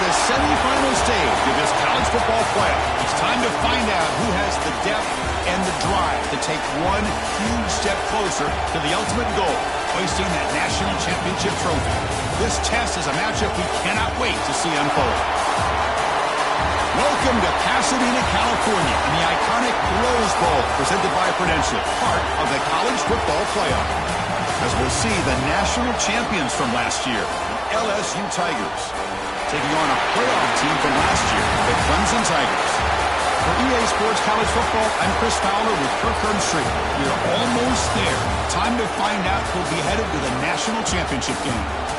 The semifinal stage of this college football playoff. It's time to find out who has the depth and the drive to take one huge step closer to the ultimate goal, hoisting that national championship trophy. This test is a matchup we cannot wait to see unfold. Welcome to Pasadena, California, and the iconic Rose Bowl, presented by Prudential, part of the college football playoff. As we'll see the national champions from last year, the LSU Tigers, taking on a playoff team from last year, the Clemson Tigers. For EA Sports College Football, I'm Chris Fowler with Kirk Herbstreit. We are almost there. Time to find out who'll be headed to the national championship game.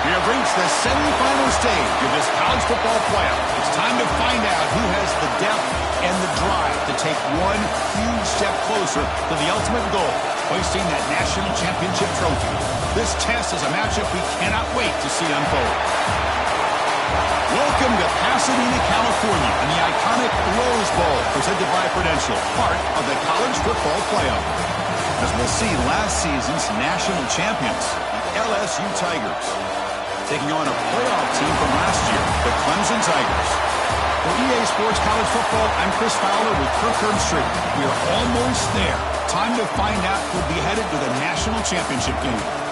We have reached the semifinal stage of this college football playoff. It's time to find out who has the depth and the drive to take one huge step closer to the ultimate goal, hoisting that national championship trophy. This test is a matchup we cannot wait to see unfold. Welcome to Pasadena, California, and the iconic Rose Bowl, presented by Prudential, part of the college football playoff. As we'll see last season's national champions, the LSU Tigers, taking on a playoff team from last year, the Clemson Tigers. For EA Sports College Football, I'm Chris Fowler with Kirk Herbstreit. We are almost there. Time to find out who'll be headed to the national championship game.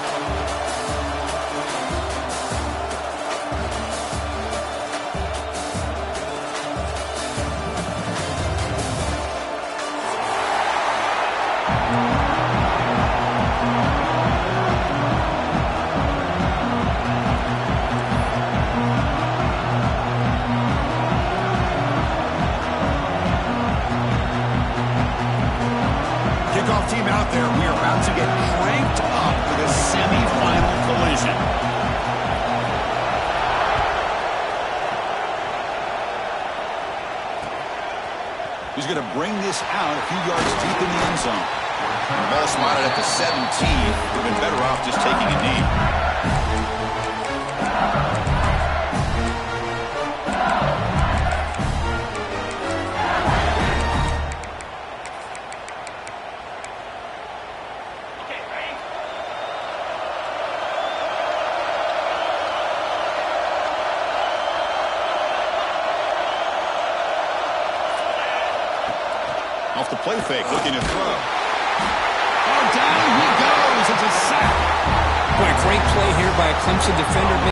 kickoff team out there. We are about to get cranked up for the semifinal collision. He's going to bring this out a few yards deep in the end zone. The ball spotted at the 17. Would have been better off just taking a knee. Off the play fake, looking to throw. Oh, down he goes. It's a sack. Boy, great play here by a Clemson defender.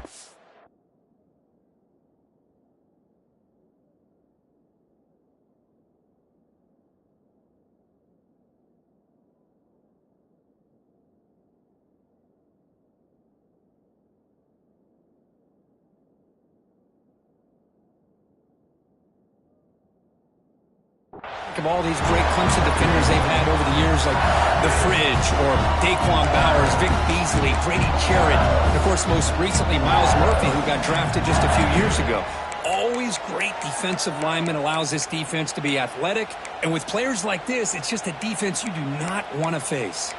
Of all these great Clemson defenders they've had over the years, like the Fridge or Daquan Bowers, Vic Beasley, Grady Jarrett, and of course most recently Myles Murphy, who got drafted just a few years ago. Always great defensive lineman, allows this defense to be athletic, and with players like this, it's just a defense you do not want to face.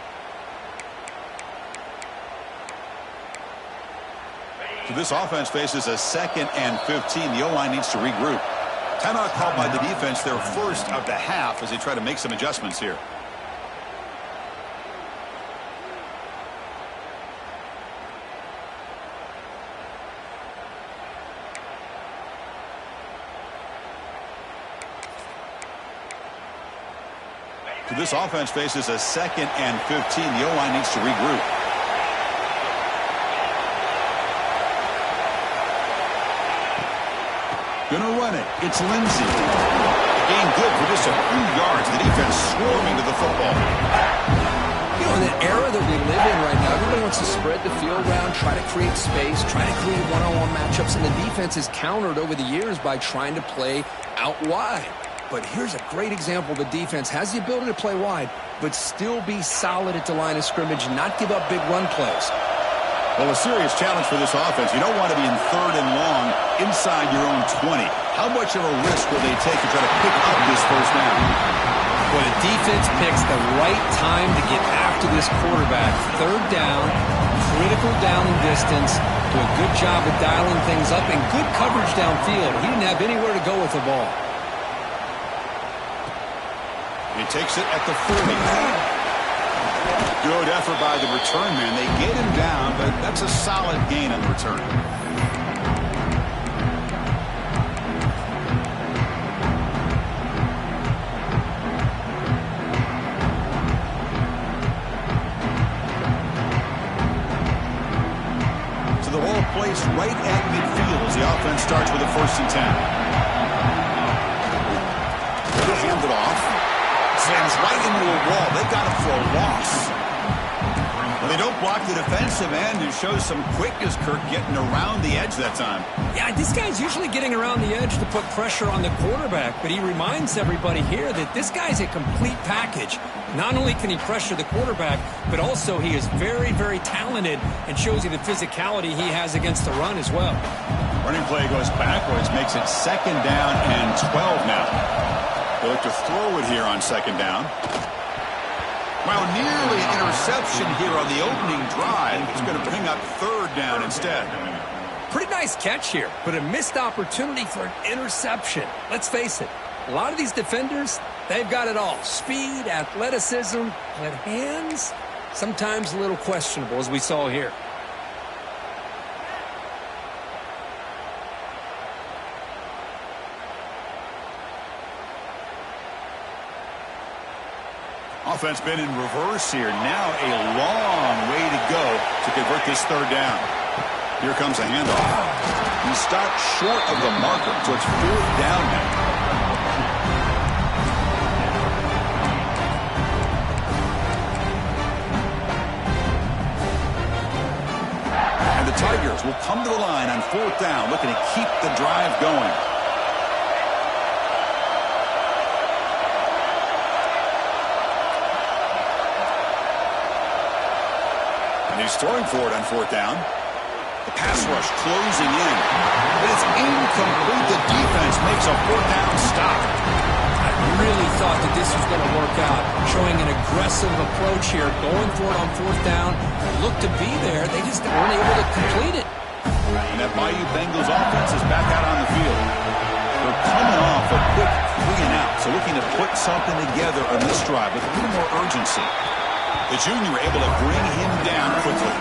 So this offense faces a 2nd and 15. The O-line needs to regroup. Timeout called by the defense, their first of the half, as they try to make some adjustments here. So this offense faces a 2nd and 15. The O-line needs to regroup. Gonna run it. It's Lindsey. Gain good for just a few yards. The defense swarming to the football. You know, in the era that we live in right now, everybody wants to spread the field around, try to create space, try to create one-on-one matchups, and the defense is countered over the years by trying to play out wide. But here's a great example. The defense has the ability to play wide, but still be solid at the line of scrimmage and not give up big run plays. Well, a serious challenge for this offense. You don't want to be in 3rd and long inside your own 20. How much of a risk will they take to try to pick up this first down? Well, the defense picks the right time to get after this quarterback. 3rd down, critical down and distance. Do a good job of dialing things up and good coverage downfield. He didn't have anywhere to go with the ball. He takes it at the 40. Good effort by the return man. They get him down, but that's a solid gain on the return. So the ball placed right at midfield as the offense starts with a 1st and 10. They'll hand it off. Slams right into a wall. They've got him for a loss. Well, they don't block the defensive end and shows some quickness, Kirk, getting around the edge that time. Yeah, this guy's usually getting around the edge to put pressure on the quarterback, but he reminds everybody here that this guy's a complete package. Not only can he pressure the quarterback, but also he is very, very talented and shows you the physicality he has against the run as well. Running play goes backwards, makes it 2nd down and 12 now. They look to throw it here on 2nd down. Well, nearly an interception here on the opening drive. He's going to bring up 3rd down instead. Pretty nice catch here, but a missed opportunity for an interception. Let's face it, a lot of these defenders, they've got it all. Speed, athleticism, but hands, sometimes a little questionable, as we saw here. Offense been in reverse here. Now a long way to go to convert this 3rd down. Here comes a handoff. He stopped short of the marker, so it's 4th down now. And the Tigers will come to the line on 4th down, looking to keep the drive going. And he's throwing for it on fourth down. The pass rush closing in. But it's incomplete. The defense makes a fourth down stop. I really thought that this was going to work out, showing an aggressive approach here, going for it on fourth down. It looked to be there. They just weren't able to complete it. And that Bayou Bengals offense is back out on the field. They're coming off a quick 3-and-out, so looking to put something together on this drive with a little more urgency. The junior able to bring him down quickly.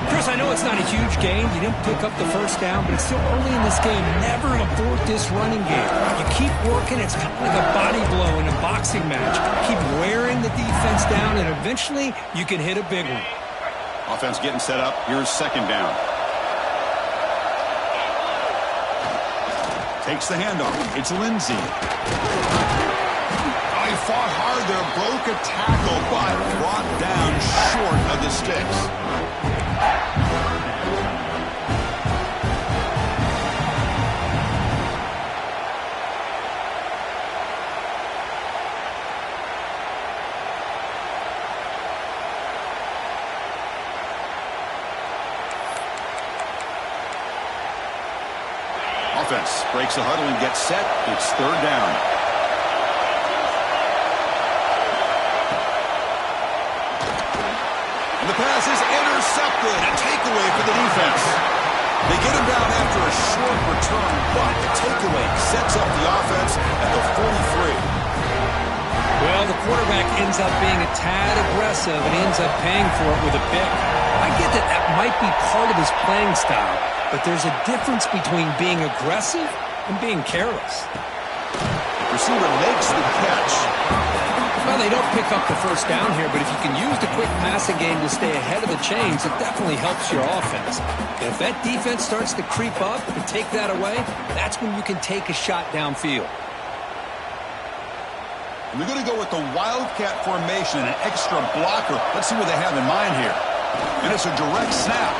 Chris, I know it's not a huge game. You didn't pick up the first down, but it's still early in this game. Never abort this running game. You keep working. It's kind of like a body blow in a boxing match. Keep wearing the defense down, and eventually you can hit a big one. Offense getting set up. Here's second down. Takes the handoff. It's Lindsey. Oh, he fought hard there. Broke a tackle, but brought down short of the sticks. Offense breaks the huddle and gets set. It's third down. And the pass is intercepted. A takeaway for the defense. They get him down after a short return, but the takeaway sets up the offense at the 43. Well, the quarterback ends up being a tad aggressive and ends up paying for it with a pick. I get that that might be part of his playing style, but there's a difference between being aggressive and being careless. The receiver makes the catch. Well, they don't pick up the first down here, but if you can use the quick passing game to stay ahead of the chains, it definitely helps your offense. And if that defense starts to creep up and take that away, that's when you can take a shot downfield. And they're going to go with the Wildcat formation and an extra blocker. Let's see what they have in mind here. And it's a direct snap.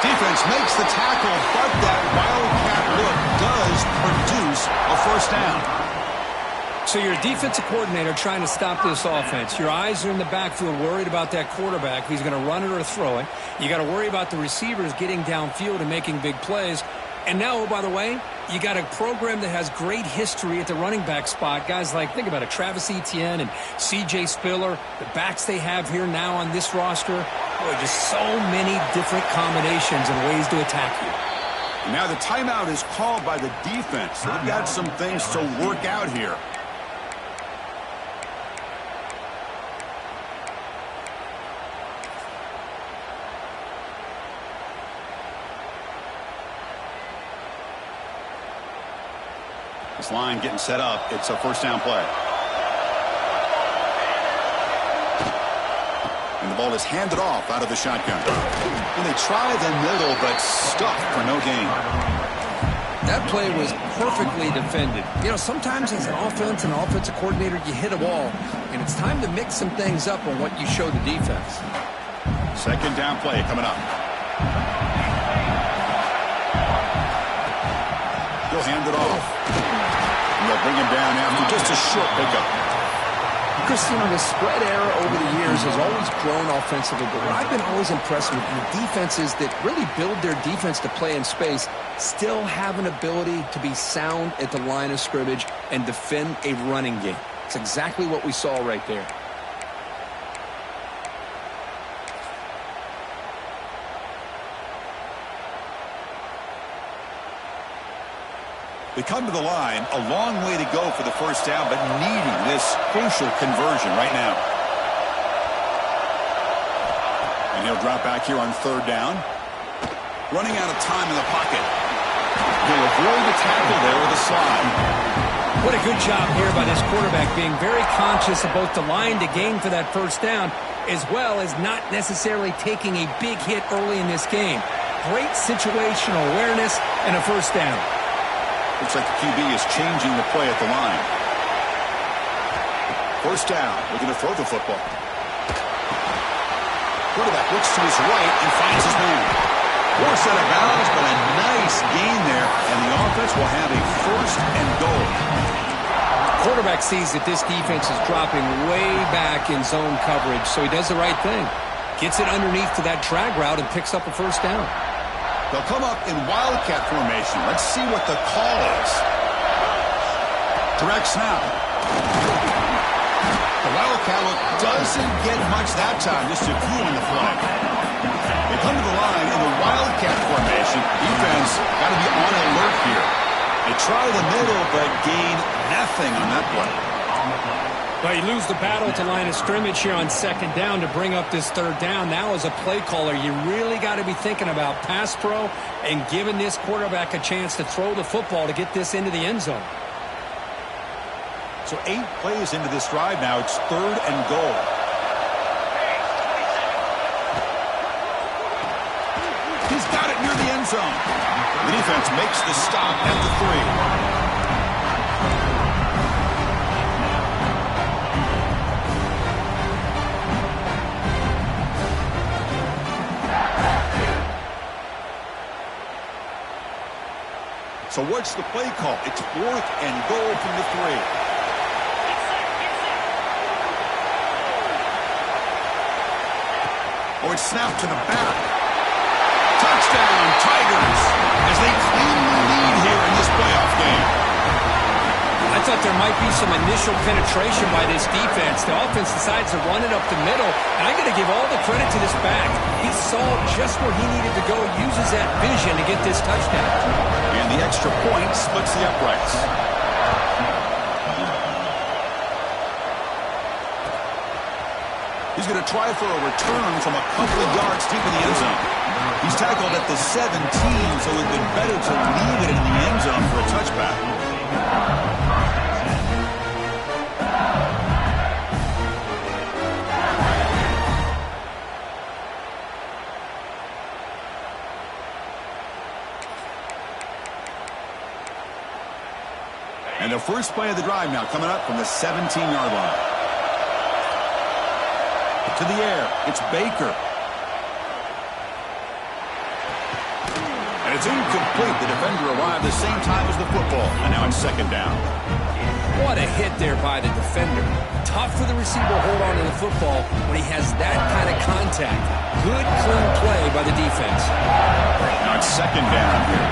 Defense makes the tackle, but that Wildcat look does produce a first down. So you're a defensive coordinator trying to stop this offense. Your eyes are in the backfield worried about that quarterback, if he's going to run it or throw it. You got to worry about the receivers getting downfield and making big plays. And now, oh, by the way, you got a program that has great history at the running back spot. Guys like, think about it, Travis Etienne and C.J. Spiller, the backs they have here now on this roster. Boy, just so many different combinations and ways to attack you. And now the timeout is called by the defense. They've got some things to work out here. This line getting set up. It's a first down play. And the ball is handed off out of the shotgun. And they try the middle, but stuck for no gain. That play was perfectly defended. You know, sometimes as an offense and offensive coordinator, you hit a wall, and it's time to mix some things up on what you show the defense. Second down play coming up. He'll hand it off. And they'll bring him down after just a short pickup. Christian, the spread era over the years has always grown offensively, but what I've been always impressed with the defenses that really build their defense to play in space still have an ability to be sound at the line of scrimmage and defend a running game. It's exactly what we saw right there. They come to the line, a long way to go for the first down, but needing this crucial conversion right now. And he'll drop back here on third down. Running out of time in the pocket. He'll avoid the tackle there with a slide. What a good job here by this quarterback, being very conscious of both the line to gain for that first down, as well as not necessarily taking a big hit early in this game. Great situational awareness and a first down. Looks like the QB is changing the play at the line. First down, looking to throw the football. Quarterback looks to his right and finds his man. Forced out of bounds, but a nice gain there, and the offense will have a first and goal. Quarterback sees that this defense is dropping way back in zone coverage, so he does the right thing. Gets it underneath to that drag route and picks up a first down. They'll come up in Wildcat formation. Let's see what the call is. Direct snap. The Wildcat look doesn't get much that time, just a few on the flag. They come to the line in the Wildcat formation. Defense got to be on alert here. They try the middle, but gain nothing on that play. Well, you lose the battle to line of scrimmage here on second down to bring up this third down. Now, as a play caller, you really got to be thinking about pass pro and giving this quarterback a chance to throw the football to get this into the end zone. So 8 plays into this drive now. It's 3rd and goal. He's got it near the end zone. The defense makes the stop at the 3. So what's the play call? It's 4th and goal from the 3. Oh, it's snapped to the back. Touchdown, Tigers, as they cleanly lead here in this playoff game. I thought there might be some initial penetration by this defense. The offense decides to run it up the middle, and I got to give all the credit to this back. He saw just where he needed to go, uses that vision to get this touchdown. And the extra point splits the uprights. He's going to try for a return from a couple of yards deep in the end zone. He's tackled at the 17, so it would have been better to leave it in the end zone for a touchback. And the first play of the drive now coming up from the 17-yard line. To the air, it's Baker. And it's incomplete. The defender arrived the same time as the football. And now it's 2nd down. What a hit there by the defender. Tough for the receiver to hold on to the football when he has that kind of contact. Good, clean play by the defense. Now it's 2nd down here.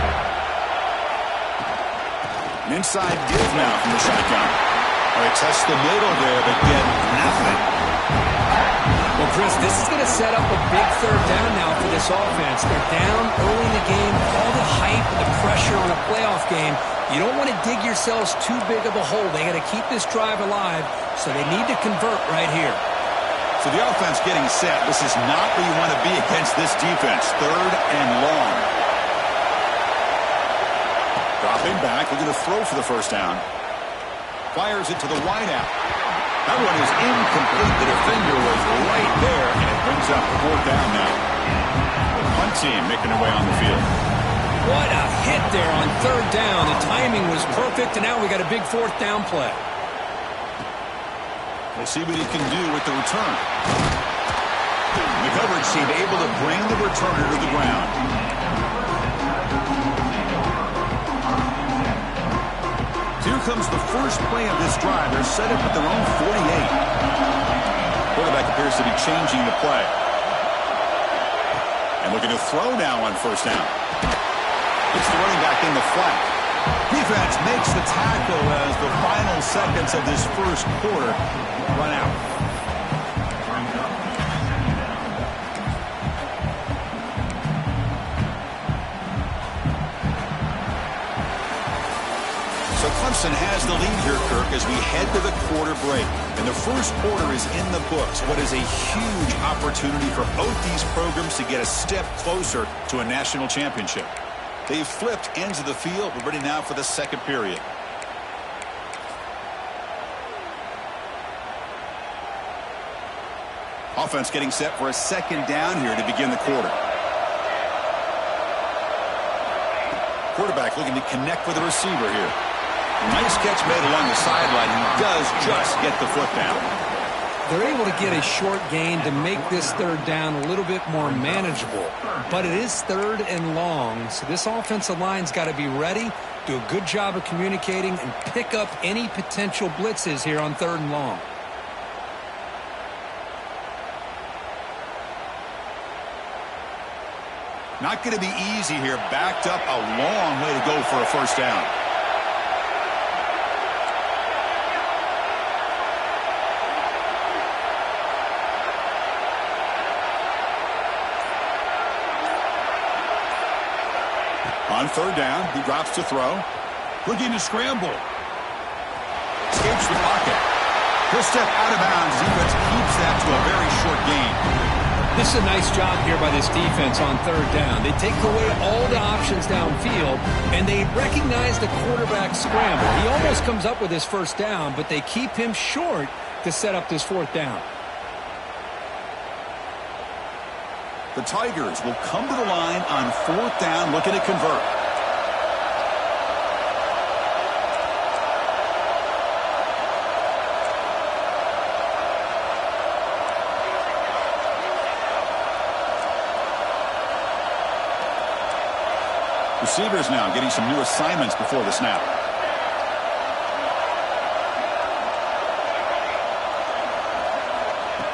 An inside give now from the shotgun. They test the middle there, but get nothing. Well, Chris, this is going to set up a big third down now for this offense. They're down early in the game. All the hype and the pressure on a playoff game. You don't want to dig yourselves too big of a hole. They got to keep this drive alive, so they need to convert right here. So the offense getting set. This is not where you want to be against this defense. 3rd and long. Dropping back, looking to throw for the first down. Fires it to the wideout. That one is incomplete. The defender was right there, and it brings up 4th down now. The punt team making their way on the field. What a hit there on 3rd down. The timing was perfect, and now we got a big 4th down play. We'll see what he can do with the return. The coverage team able to bring the returner to the ground. Here comes the first play of this drive. They're set up at their own 48. Quarterback appears to be changing the play. And looking to throw now on 1st down. It's the running back in the flat. Defense makes the tackle as the final seconds of this first quarter run out. So Clemson has the lead here, Kirk, as we head to the quarter break. And the first quarter is in the books. What is a huge opportunity for both these programs to get a step closer to a national championship. They've flipped ends of the field. We're ready now for the second period. Offense getting set for a 2nd down here to begin the quarter. Quarterback looking to connect with the receiver here. Nice catch made along the sideline. He does just get the foot down. They're able to get a short gain to make this 3rd down a little bit more manageable. But it is 3rd and long, so this offensive line's got to be ready, do a good job of communicating, and pick up any potential blitzes here on 3rd and long. Not going to be easy here. Backed up a long way to go for a first down. On third down, he drops to throw. Looking to scramble. Escapes the pocket. He'll step out of bounds. Defense keeps that to a very short gain. This is a nice job here by this defense on third down. They take away all the options downfield, and they recognize the quarterback scramble. He almost comes up with his first down, but they keep him short to set up this fourth down. The Tigers will come to the line on fourth down, looking to convert. Receivers now getting some new assignments before the snap.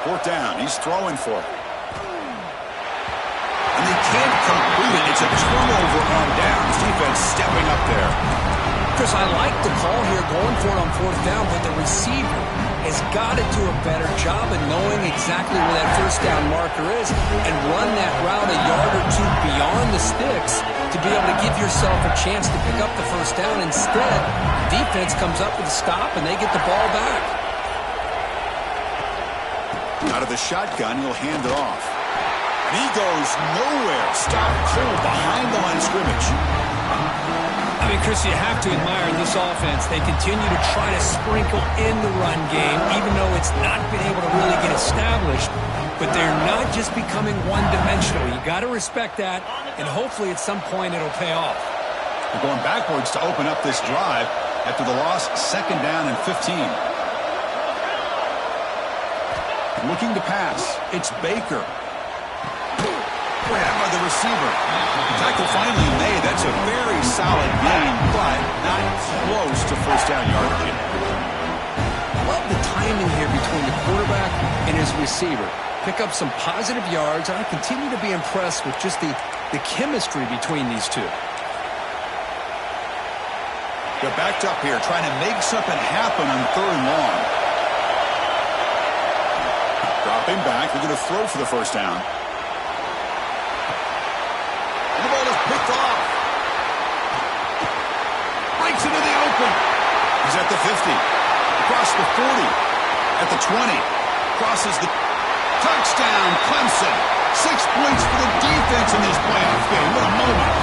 Fourth down, he's throwing for it. And they can't complete it. It's a turnover on downs. Defense stepping up there. Chris, I like the call here going for it on fourth down, but the receiver has got to do a better job of knowing exactly where that first down marker is and run that route a yard or two beyond the sticks to be able to give yourself a chance to pick up the first down. Instead, defense comes up with a stop and they get the ball back. Out of the shotgun, he'll hand it off. And he goes nowhere. Stop cold behind the line of scrimmage. I mean, Chris, you have to admire this offense. They continue to try to sprinkle in the run game, even though it's not been able to really get established. But they're not just becoming one-dimensional. You got to respect that, and hopefully at some point it'll pay off. They're going backwards to open up this drive after the loss, second down and 15. Looking to pass. It's Baker. Grab by the receiver. Tackle finally made. That's a very solid gain, but not close to first down yardage. I love the timing here between the quarterback and his receiver. Pick up some positive yards, and I continue to be impressed with just the chemistry between these two. They're backed up here, trying to make something happen on third and long. Dropping back. They're going to throw for the first down. And the ball is picked off. Breaks into the open. He's at the 50. Across the 40. At the 20. Crosses the touchdown, Clemson. 6 points for the defense in this playoff game. What a moment.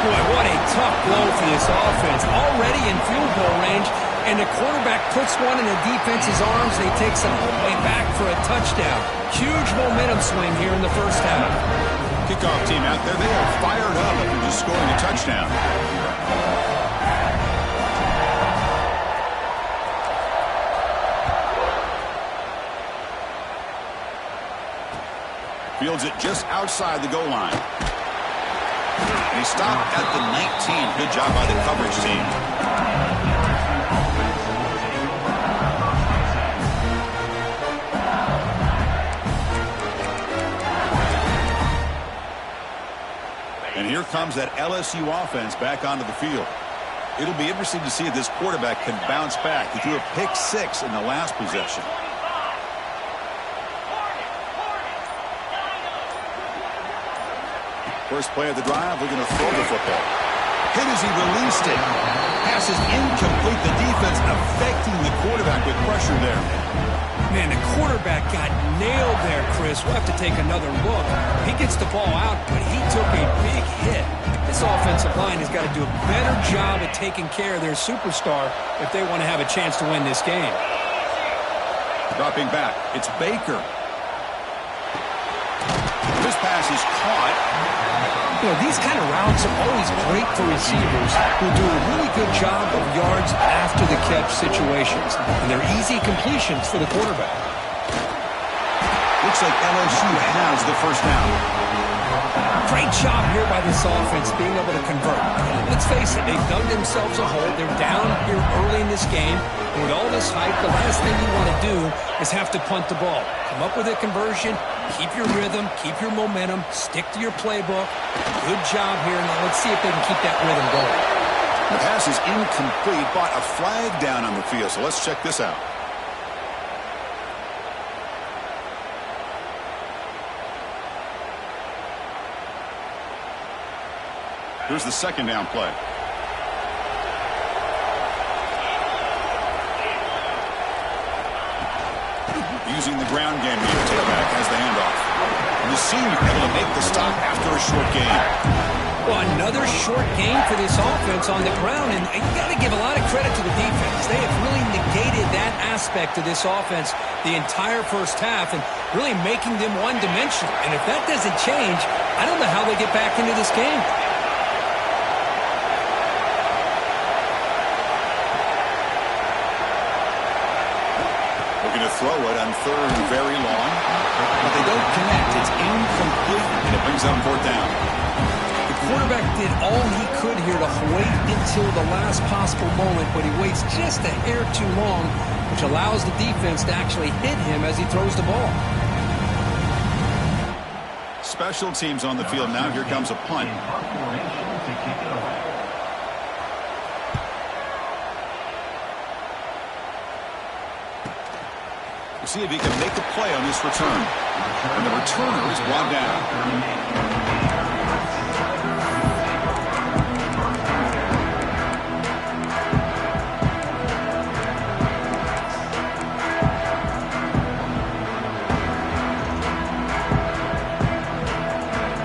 Boy, what a tough blow for this offense. Already in field goal range, and the quarterback puts one in the defense's arms, and he takes it all the way back for a touchdown. Huge momentum swing here in the first half. Kickoff team out there, they are fired up after just scoring a touchdown. Fields it just outside the goal line. And he stopped at the 19. Good job by the coverage team. And here comes that LSU offense back onto the field. It'll be interesting to see if this quarterback can bounce back. He threw a pick 6 in the last possession. First play of the drive, we're going to throw the football. Hit as he released it. Pass is incomplete. The defense affecting the quarterback with pressure there. Man, the quarterback got nailed there, Chris. We'll have to take another look. He gets the ball out, but he took a big hit. This offensive line has got to do a better job of taking care of their superstar if they want to have a chance to win this game. Dropping back, it's Baker. This pass is caught. You know, these kind of routes are always great for receivers who do a really good job of yards after the catch situations. And they're easy completions for the quarterback. Looks like LSU has the first down. Great job here by this offense being able to convert. Let's face it, they've dug themselves a hole. They're down here early in this game. And with all this hype, the last thing you want to do is have to punt the ball. Come up with a conversion, keep your rhythm, keep your momentum, stick to your playbook. Good job here. Now let's see if they can keep that rhythm going. The pass is incomplete, but a flag down on the field. So let's check this out. Here's the second down play. Using the ground game here. Tailback has the handoff. And the senior able to make the stop after a short gain. Well, another short gain for this offense on the ground, and you got to give a lot of credit to the defense. They have really negated that aspect of this offense the entire first half and really making them one-dimensional. And if that doesn't change, I don't know how they get back into this game. Looking to throw it on third and very long, but they don't connect. It's incomplete, and it brings up fourth down. Quarterback did all he could here to wait until the last possible moment, but he waits just a hair too long, which allows the defense to actually hit him as he throws the ball. Special teams on the field now. Here comes a punt. We'll see if he can make a play on this return. And the returner is brought down.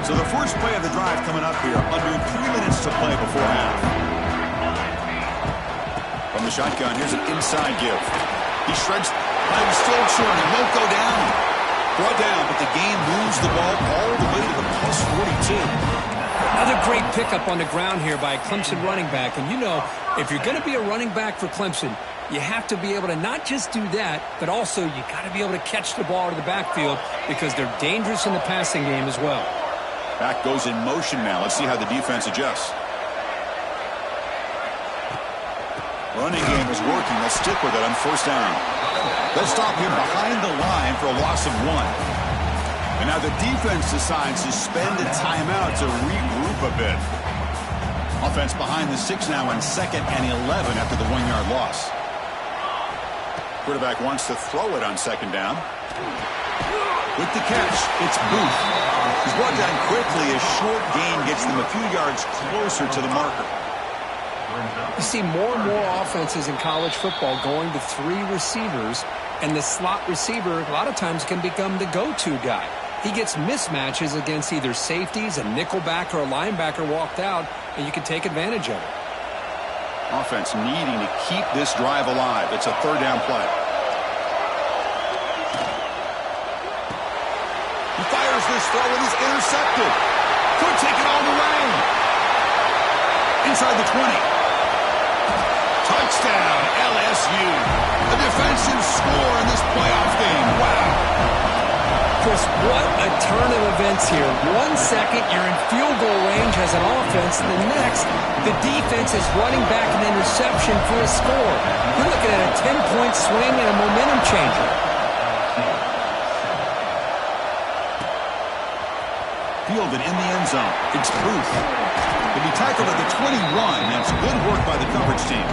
So the first play of the drive coming up here, under 3 minutes to play before half. From the shotgun, here's an inside give. He shreds, I'm still churning, won't go down. Brought down, but the game moves the ball all the way to the plus 42. Another great pickup on the ground here by a Clemson running back. And you know, if you're going to be a running back for Clemson, you have to be able to not just do that, but also you got to be able to catch the ball to the backfield because they're dangerous in the passing game as well. Back goes in motion now. Let's see how the defense adjusts. Running game is working. Let's stick with it on first down. Let's stop him behind the line for a loss of 1. And now the defense decides to spend a timeout to regroup a bit. Offense behind the 6 now on 2nd and 11 after the 1-yard loss. Quarterback wants to throw it on 2nd down. With the catch, it's Booth. He's brought down quickly. A short gain gets them a few yards closer to the marker. You see more and more offenses in college football going to 3 receivers, and the slot receiver a lot of times can become the go-to guy. He gets mismatches against either safeties, a nickelback, or a linebacker walked out, and you can take advantage of it. Offense needing to keep this drive alive. It's a 3rd down play. He fires this throw and is intercepted. Could take it all the way. Inside the 20. Touchdown, LSU. A defensive score in this playoff game. Wow. Chris, what a turn of events here. 1 second, you're in field goal range as an offense. The next, the defense is running back an interception for a score. You're looking at a 10-point swing and a momentum changer. Fielded in the end zone. It's Booth. He'll be tackled at the 21. That's good work by the coverage team.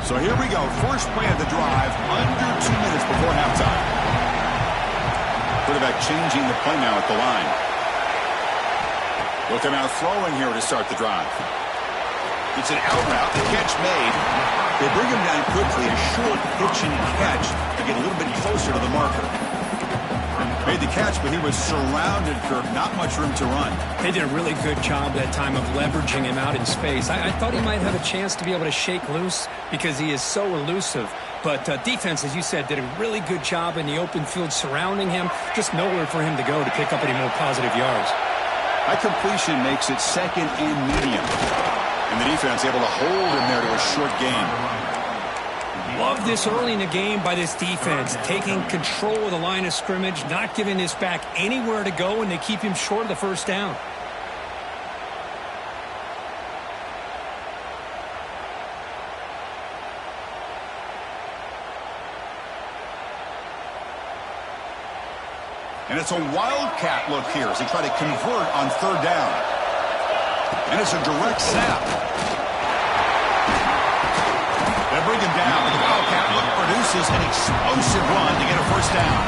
So here we go. First play of the drive under 2 minutes before halftime. Quarterback changing the play now at the line. Looking out throwing here to start the drive. It's an out route. The catch made. They bring him down quickly. A short pitch and catch to get a little bit closer to the marker. Made the catch, but he was surrounded for not much room to run. They did a really good job that time of leveraging him out in space. I thought he might have a chance to be able to shake loose because he is so elusive. But defense, as you said, did a really good job in the open field surrounding him. Just nowhere for him to go to pick up any more positive yards. That completion makes it 2nd and medium. And the defense able to hold him there to a short gain. Love this early in the game by this defense, taking control of the line of scrimmage, not giving this back anywhere to go, and they keep him short of the first down. And it's a wildcat look here as they try to convert on third down. And it's a direct snap. They bring him down. The wildcat look produces an explosive run to get a first down.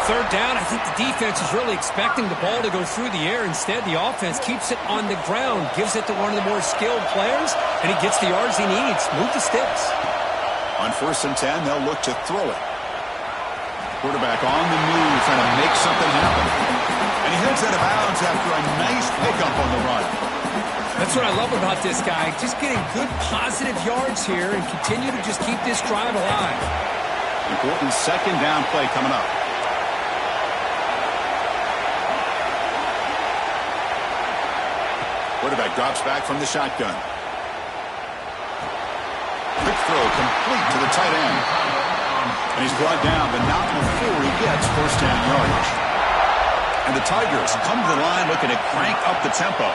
Third down, I think the defense is really expecting the ball to go through the air. Instead, the offense keeps it on the ground, gives it to one of the more skilled players, and he gets the yards he needs. Move the sticks. On 1st and 10, they'll look to throw it. Quarterback on the move, trying to make something happen. And he heads out of bounds after a nice pickup on the run. That's what I love about this guy. Just getting good positive yards here and continue to just keep this drive alive. Important second down play coming up. Quarterback drops back from the shotgun. Quick throw complete to the tight end. And he's brought down, but not before he gets first down yardage. And the Tigers come to the line looking to crank up the tempo.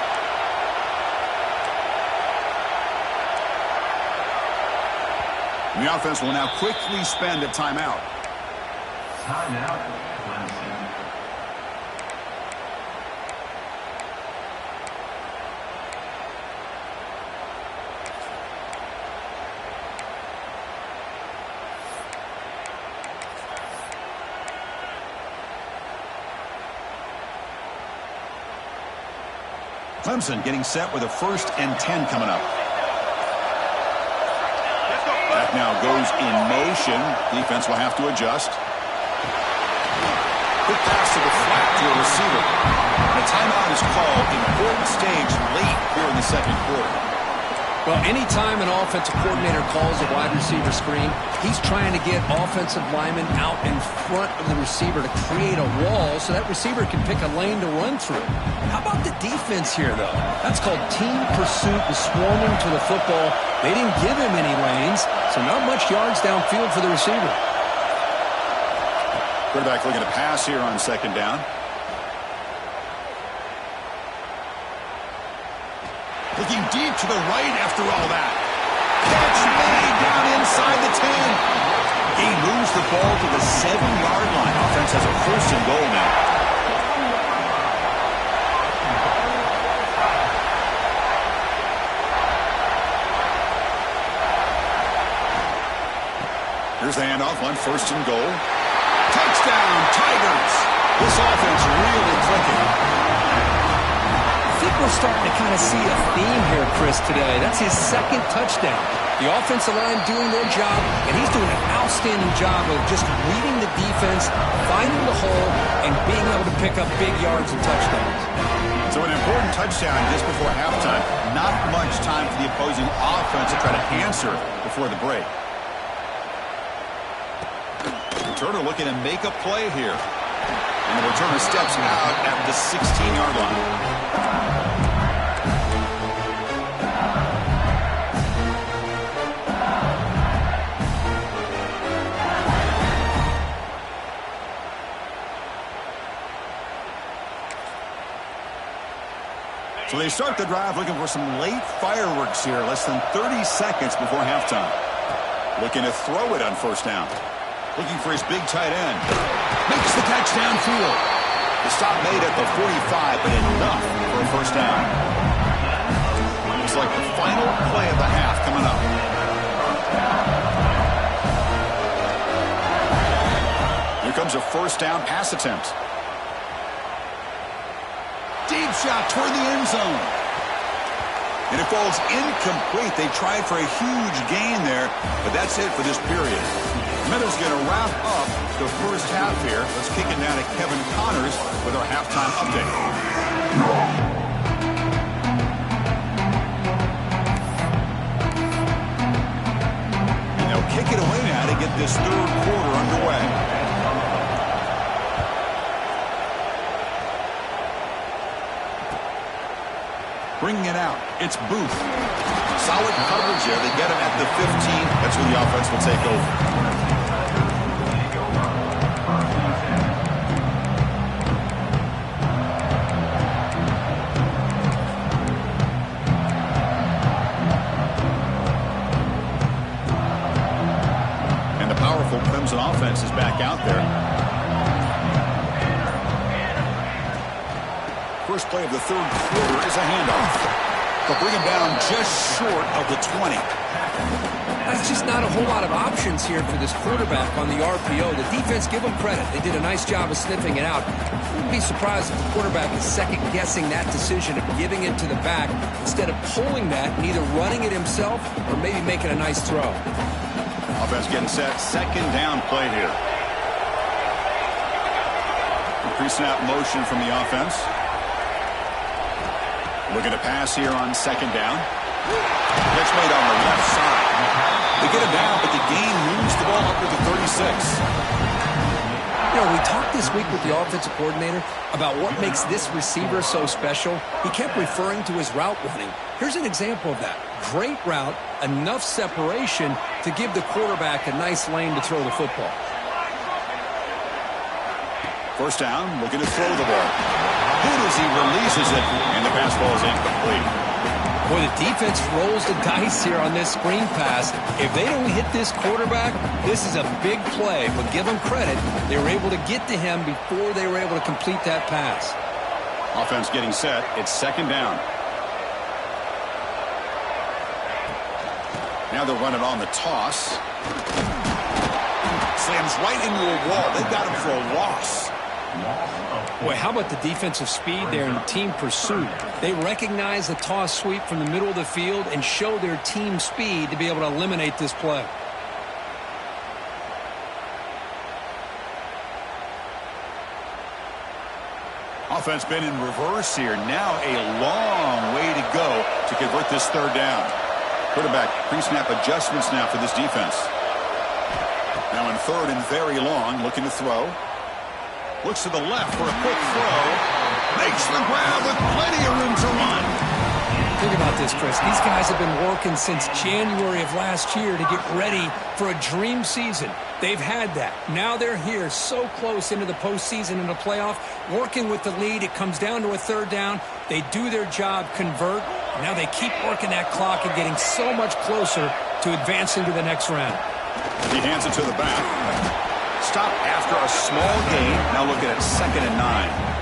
And the offense will now quickly spend a timeout. Timeout, Clemson. Clemson getting set with a 1st and 10 coming up. That now goes in motion. Defense will have to adjust. Quick pass to the flat to a receiver. And a timeout is called. Important stage late here in the second quarter. Well, anytime an offensive coordinator calls a wide receiver screen, he's trying to get offensive linemen out in front of the receiver to create a wall so that receiver can pick a lane to run through. How about the defense here, though? That's called team pursuit and swarming to the football. They didn't give him any lanes, so not much yards downfield for the receiver. Quarterback looking to pass here on second down. Looking deep to the right after all that. Catch made down inside the 10. He moves the ball to the 7-yard line. Offense has a 1st and goal now. Here's the handoff on 1st and goal. Touchdown, Tigers. This offense really clicking. I think we're starting to kind of see a theme here, Chris, today. That's his 2nd touchdown. The offensive line doing their job, and he's doing an outstanding job of just reading the defense, finding the hole, and being able to pick up big yards and touchdowns. So an important touchdown just before halftime. Not much time for the opposing offense to try to answer before the break. Returner looking to make a play here. And the returner steps out at the 16-yard line. So they start the drive looking for some late fireworks here, less than 30 seconds before halftime. Looking to throw it on 1st down. Looking for his big tight end. Makes the catch downfield. The stop made at the 45, but enough for a 1st down. Looks like the final play of the half coming up. Here comes a 1st down pass attempt. Deep shot toward the end zone. And it falls incomplete. They tried for a huge gain there, but that's it for this period. Meadows going to wrap up the first half here. Let's kick it now to Kevin Connors with our halftime update. And they'll kick it away now to get this 3rd quarter underway. Bringing it out, it's Booth. Solid coverage there. They get him at the 15. That's who the offense will take over. Clemson offense is back out there. First play of the third quarter is a handoff. They'll bring him down just short of the 20. That's just not a whole lot of options here for this quarterback on the RPO. The defense, give them credit. They did a nice job of sniffing it out. Wouldn't be surprised if the quarterback is second-guessing that decision of giving it to the back instead of pulling that and either running it himself or maybe making a nice throw. Offense getting set. Second down play here. Pre-snap motion from the offense. Looking to pass here on second down. Catch made on the left side. They get it down, but the gain moves the ball up to the 36. You know, we talked this week with the offensive coordinator about what makes this receiver so special. He kept referring to his route running. Here's an example of that. Great route, enough separation to give the quarterback a nice lane to throw the football. First down, looking to throw the ball. Good as he releases it, and the pass ball is incomplete. Boy, the defense rolls the dice here on this screen pass. If they don't hit this quarterback, this is a big play. But give them credit. They were able to get to him before they were able to complete that pass. Offense getting set. It's second down. Now they'll run it on the toss. Slams right into a wall. They've got him for a loss. Boy, how about the defensive speed there in team pursuit? They recognize the toss sweep from the middle of the field and show their team speed to be able to eliminate this play. Offense been in reverse here. Now a long way to go to convert this third down. Quarterback pre-snap adjustments now for this defense. Now in third and very long, looking to throw. Looks to the left for a quick throw. Makes the grab with plenty of room to run. Think about this, Chris. These guys have been working since January of last year to get ready for a dream season. They've had that. Now they're here so close into the postseason and the playoff, working with the lead. It comes down to a third down. They do their job, convert. Now they keep working that clock and getting so much closer to advancing to the next round. He hands it to the back. Stop after a small gain. Now looking at 2nd and 9.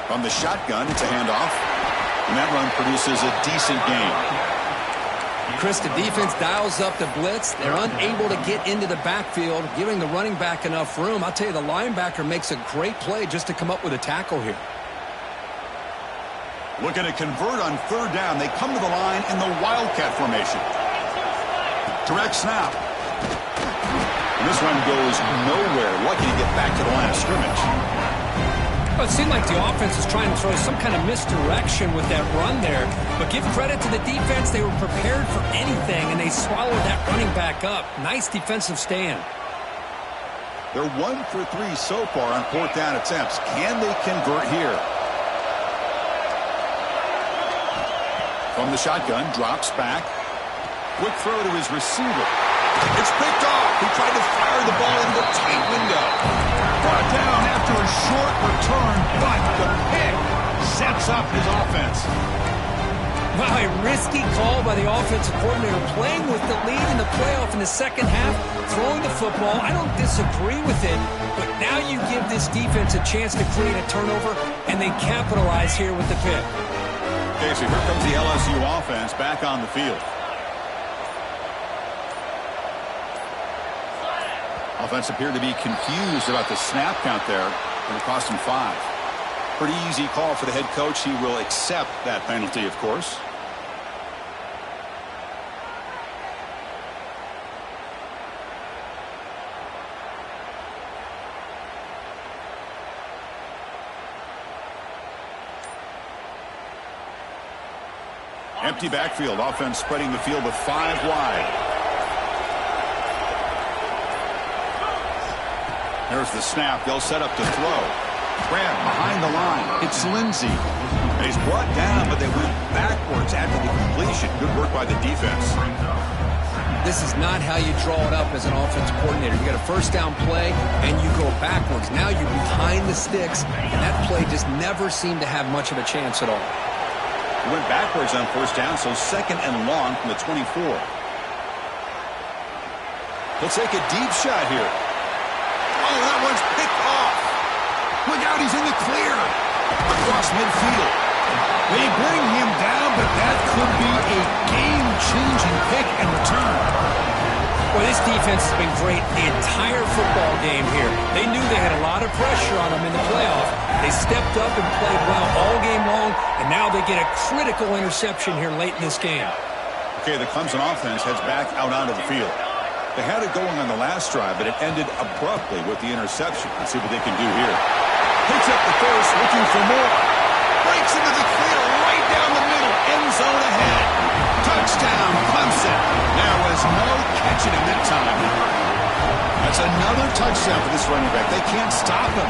From the shotgun, it's a handoff. And that run produces a decent gain. Chris, the defense dials up the blitz. They're unable to get into the backfield, giving the running back enough room. I'll tell you, the linebacker makes a great play just to come up with a tackle here. Looking to convert on third down. They come to the line in the Wildcat formation. Direct snap. And this run goes nowhere. Lucky to get back to the line of scrimmage. Well, it seemed like the offense was trying to throw some kind of misdirection with that run there. But give credit to the defense. They were prepared for anything, and they swallowed that running back up. Nice defensive stand. They're 1 for 3 so far on fourth down attempts. Can they convert here? From the shotgun, drops back. Quick throw to his receiver. It's picked off. He tried to fire the ball into the tight window. Brought down after a short return, but the pick sets up his offense. Wow, a risky call by the offensive coordinator, playing with the lead in the playoff in the second half, throwing the football. I don't disagree with it, but now you give this defense a chance to create a turnover, and they capitalize here with the pick. Okay, so here comes the LSU offense back on the field. Offense appeared to be confused about the snap count there, and it cost him 5. Pretty easy call for the head coach. He will accept that penalty, of course. Empty backfield. Offense spreading the field with 5 wide. There's the snap. They'll set up to throw. Grab behind the line. It's Lindsey. He's brought down, but they went backwards after the completion. Good work by the defense. This is not how you draw it up as an offensive coordinator. You got a first down play, and you go backwards. Now you're behind the sticks, and that play just never seemed to have much of a chance at all. He went backwards on first down, so second and long from the 24. He'll take a deep shot here. Oh, that one's picked off. Look out, he's in the clear. Across midfield. They bring him down, but that could be a game-changing pick and return. Well, this defense has been great the entire football game here. They knew they had a lot of pressure on them in the playoff. They stepped up and played well all game long, and now they get a critical interception here late in this game. Okay, the Clemson offense heads back out onto the field. They had it going on the last drive, but it ended abruptly with the interception. Let's see what they can do here. Picks up the first, looking for more. Breaks into the clear right down the middle. End zone ahead. Touchdown, Clemson. There was no catching him that time. That's another touchdown for this running back. They can't stop him.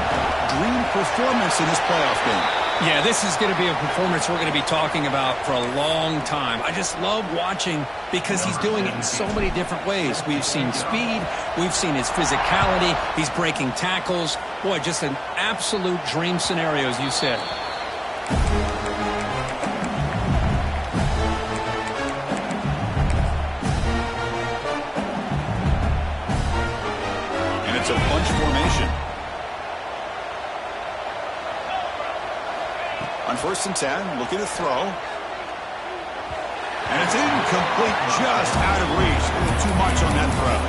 Dream performance in this playoff game. Yeah, this is going to be a performance we're going to be talking about for a long time. I just love watching because he's doing it in so many different ways. We've seen speed. We've seen his physicality. He's breaking tackles. Boy, just an absolute dream scenario, as you said. And it's a bunch formation. On 1st and 10, looking to throw. And it's incomplete, just out of reach. A little too much on that throw.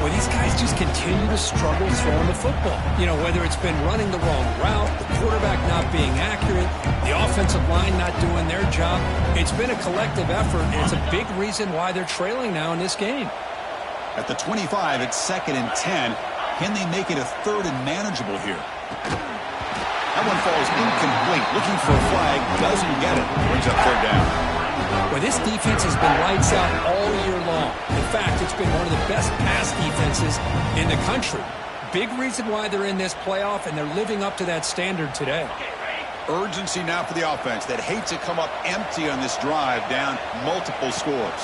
Well, these guys just continue to struggle throwing the football. You know, whether it's been running the wrong route, the quarterback not being accurate, the offensive line not doing their job. It's been a collective effort, and it's a big reason why they're trailing now in this game. At the 25, it's 2nd and 10. Can they make it a 3rd and manageable here? That one falls incomplete. Looking for a flag. Doesn't get it. Brings up 3rd down. Well, this defense has been lights out all year long. In fact, it's been one of the best pass defenses in the country. Big reason why they're in this playoff, and they're living up to that standard today. Urgency now for the offense that hates to come up empty on this drive, down multiple scores.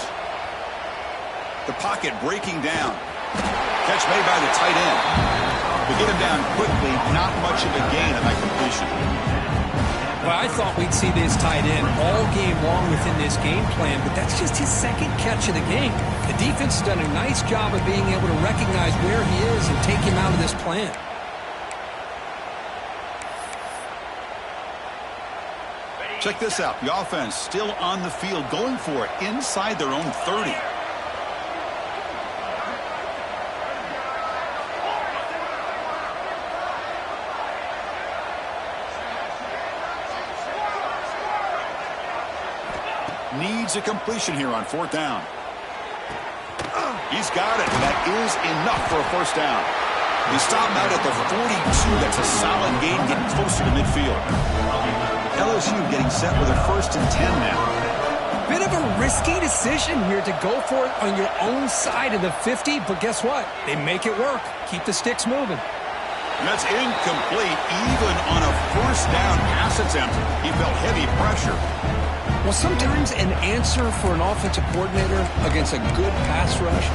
The pocket breaking down. Catch made by the tight end. To get him down quickly, not much of a gain on that completion. Well, I thought we'd see this tight end all game long within this game plan, but that's just his 2nd catch of the game. The defense has done a nice job of being able to recognize where he is and take him out of this plan. Check this out. The offense still on the field, going for it inside their own 30. Needs a completion here on 4th down. He's got it. That is enough for a 1st down. He stopped out at the 42. That's a solid gain, getting closer to midfield. LSU getting set with a 1st and 10 now. Bit of a risky decision here to go for it on your own side of the 50, but guess what? They make it work. Keep the sticks moving. And that's incomplete, even on a 1st down pass attempt. He felt heavy pressure. Well, sometimes an answer for an offensive coordinator against a good pass rush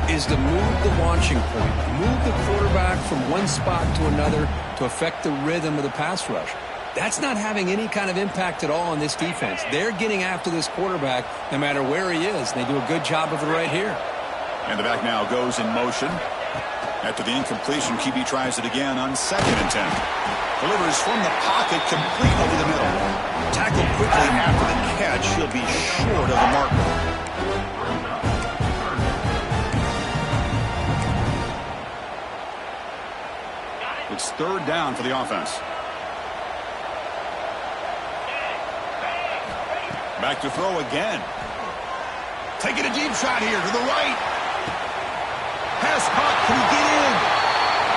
is to move the launching point, move the quarterback from one spot to another to affect the rhythm of the pass rush. That's not having any kind of impact at all on this defense. They're getting after this quarterback no matter where he is. They do a good job of it right here. And the back now goes in motion. After the incompletion, QB tries it again on 2nd and 10. Delivers from the pocket, complete over the middle. Tackled quickly after the catch. He'll be short of the marker. It's 3rd down for the offense. Back to throw again. Taking a deep shot here to the right. Pass caught. Can he get in?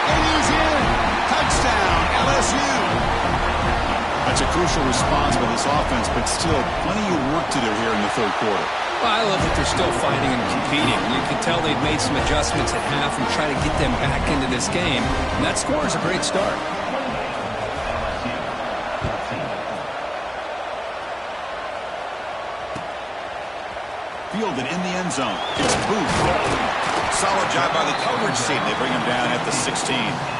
And he's in. Touchdown, LSU. That's a crucial response by this offense, but still plenty of work to do here in the third quarter. Well, I love that they're still fighting and competing. You can tell they've made some adjustments at half and try to get them back into this game. And that score is a great start. Fielded in the end zone. It's Booth. Solid job by the coverage team. They bring him down at the 16.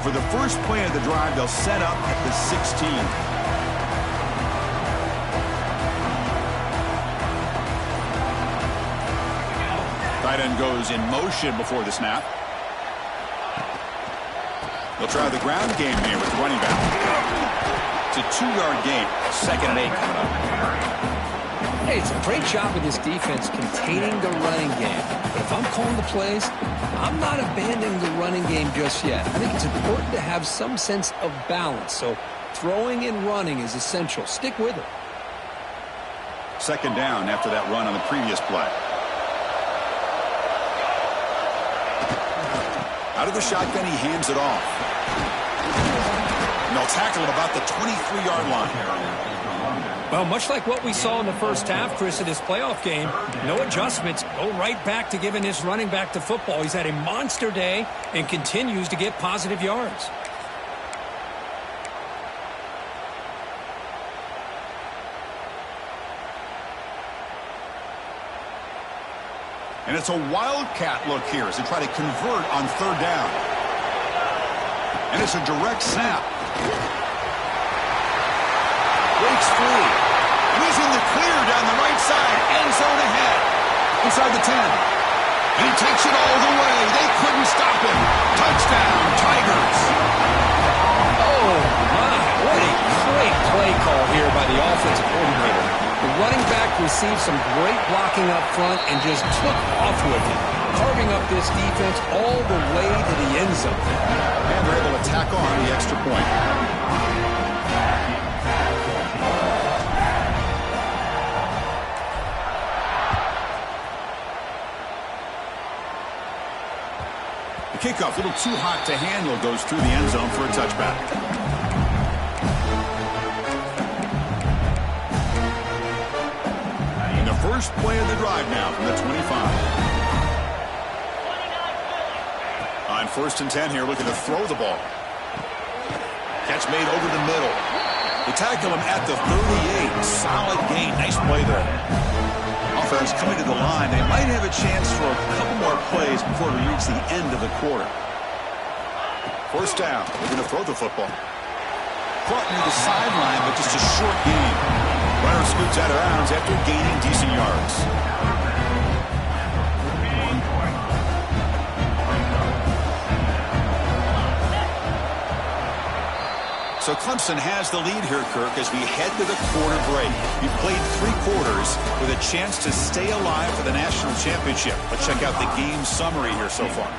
For the first play of the drive, they'll set up at the 16. Tight end goes in motion before the snap. They'll try the ground game here with the running back. It's a 2-yard gain. 2nd and 8 coming up. Hey, it's a great job of this defense containing the running game. But if I'm calling the plays, I'm not abandoning the running game just yet. I think it's important to have some sense of balance. So throwing and running is essential. Stick with it. 2nd down after that run on the previous play. Out of the shotgun, he hands it off. And they'll tackle him about the 23-yard line. Well, much like what we saw in the first half, Chris, in this playoff game, no adjustments. Go right back to giving his running back to football. He's had a monster day and continues to get positive yards. And it's a wildcat look here as they try to convert on 3rd down. And it's a direct snap. Breaks free. And he's in the clear down the right side. End zone ahead. Inside the 10. And he takes it all the way. They couldn't stop him. Touchdown, Tigers. Oh, my. What a great play call here by the offensive coordinator. The running back received some great blocking up front and just took off with it, carving up this defense all the way to the end zone. And they're able to tack on the extra point. The kickoff, a little too hot to handle, goes through the end zone for a touchback. First play of the drive now from the 25. On 1st and 10 here, looking to throw the ball. Catch made over the middle. They tackle him at the 38. Solid gain. Nice play there. Offense coming to the line. They might have a chance for a couple more plays before we reach the end of the quarter. 1st down. They're going to throw the football. Caught near the sideline, but just a short gain. Runner scoots out of bounds after gaining decent yards. So Clemson has the lead here, Kirk, as we head to the quarter break. We played 3 quarters with a chance to stay alive for the national championship. Let's check out the game summary here so far.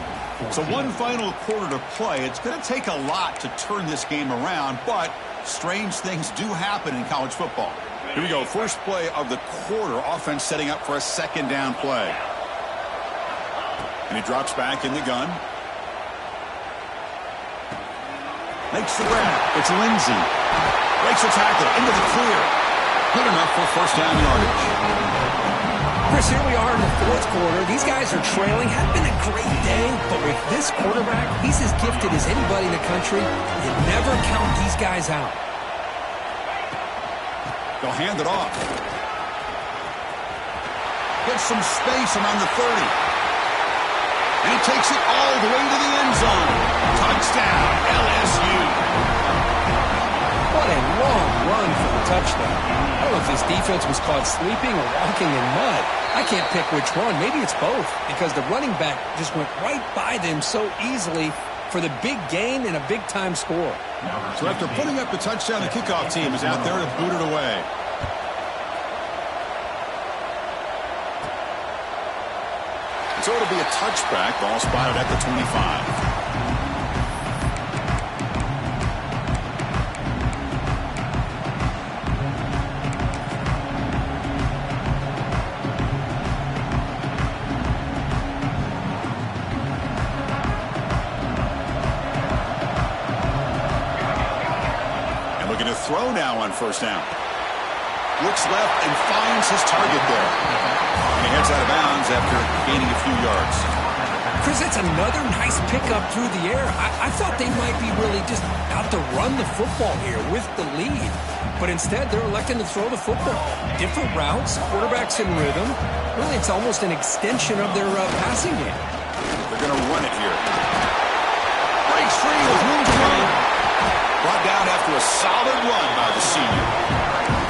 So one final quarter to play. It's going to take a lot to turn this game around, but strange things do happen in college football. Here we go. First play of the quarter. Offense setting up for a 2nd down play. And he drops back in the gun. Makes the grab. It's Lindsey. Breaks the tackle into the clear. Good enough for 1st down yardage. Chris, here we are in the 4th quarter. These guys are trailing. Had been a great day, but with this quarterback, he's as gifted as anybody in the country. You never count these guys out. They'll hand it off. Gets some space around the 30. And he takes it all the way to the end zone. Touchdown, LSU. What a long run for the touchdown. I don't know if this defense was caught sleeping or walking in mud. I can't pick which one. Maybe it's both, because the running back just went right by them so easily for the big gain and a big-time score. So after putting up the touchdown, the kickoff team is out there to boot it away. So it'll be a touchback. Ball spotted at the 25. on first down. Looks left and finds his target there. And he heads out of bounds after gaining a few yards. Chris, it's another nice pickup through the air. I thought they might be really just out to run the football here with the lead. But instead, they're electing to throw the football. Different routes, quarterbacks in rhythm. Really, it's almost an extension of their passing game. They're going to run it here. Breaks free with room to run. Brought down after a solid run by the senior.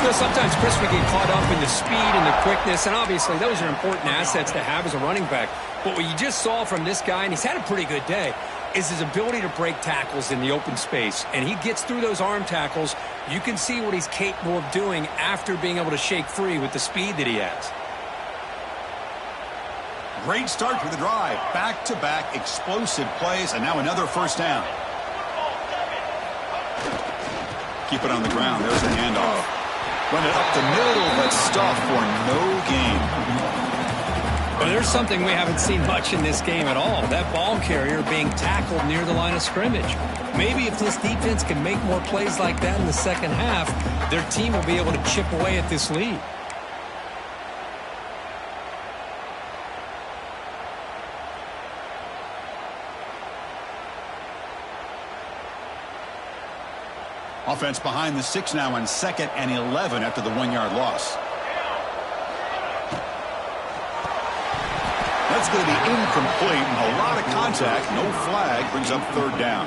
You know, sometimes, Chris, we get caught up in the speed and the quickness, and obviously those are important assets to have as a running back. But what you just saw from this guy, and he's had a pretty good day, is his ability to break tackles in the open space. And he gets through those arm tackles. You can see what he's capable of doing after being able to shake free with the speed that he has. Great start to the drive. Back-to-back explosive plays, and now another first down. Keep it on the ground. There's the handoff. Run it up the middle, but stuff for no gain. Well, there's something we haven't seen much in this game at all. That ball carrier being tackled near the line of scrimmage. Maybe if this defense can make more plays like that in the second half, their team will be able to chip away at this lead. Offense behind the 6 now on 2nd and 11 after the 1-yard loss. That's going to be incomplete. A lot of contact. No flag. Brings up 3rd down.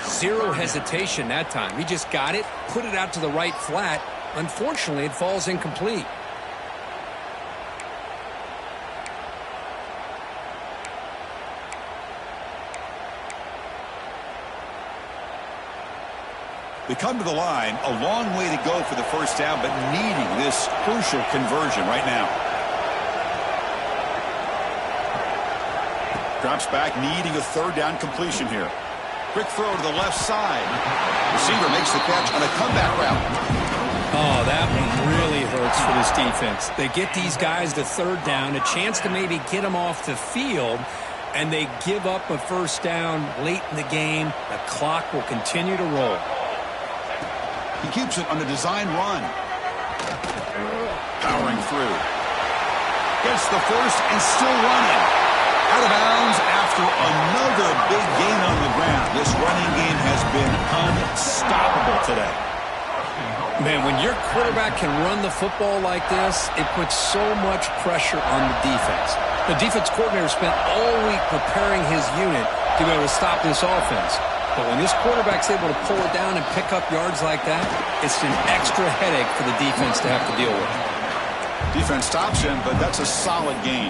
Zero hesitation that time. He just got it, put it out to the right flat. Unfortunately, it falls incomplete. They come to the line, a long way to go for the first down, but needing this crucial conversion right now. Drops back, needing a 3rd down completion here. Quick throw to the left side. Receiver makes the catch on a comeback route. Oh, that one really hurts for this defense. They get these guys to 3rd down, a chance to maybe get them off the field, and they give up a first down late in the game. The clock will continue to roll. He keeps it on a design run. Powering through. Gets the first and still running. Out of bounds after another big gain on the ground. This running game has been unstoppable today. Man, when your quarterback can run the football like this, it puts so much pressure on the defense. The defense coordinator spent all week preparing his unit to be able to stop this offense. But when this quarterback's able to pull it down and pick up yards like that, it's an extra headache for the defense to have to deal with. Defense stops him, but that's a solid gain.